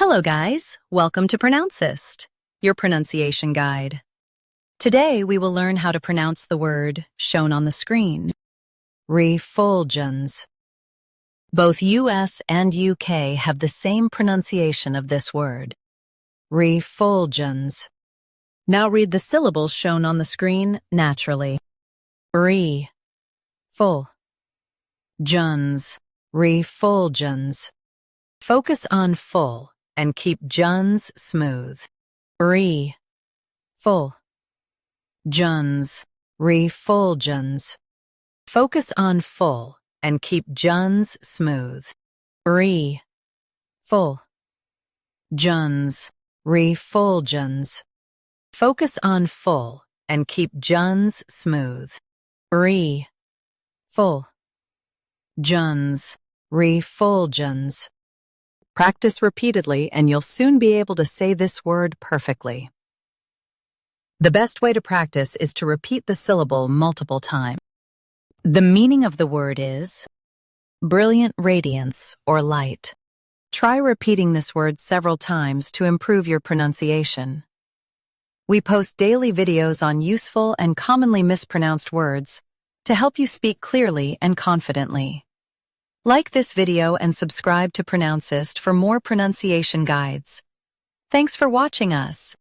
Hello guys, welcome to Pronouncist, your pronunciation guide. Today we will learn how to pronounce the word shown on the screen, refulgence. Both US and UK have the same pronunciation of this word, refulgence. Now read the syllables shown on the screen naturally. Refulgence, refulgence. Focus on full and keep juns smooth. Refulgence, refulgence. Focus on full and keep juns smooth. Refulgence, refulgence. Focus on full and keep juns smooth. Refulgence, refulgence. Practice repeatedly and you'll soon be able to say this word perfectly. The best way to practice is to repeat the syllable multiple times. The meaning of the word is brilliant radiance or light. Try repeating this word several times to improve your pronunciation. We post daily videos on useful and commonly mispronounced words to help you speak clearly and confidently. Like this video and subscribe to Pronouncist for more pronunciation guides. Thanks for watching us.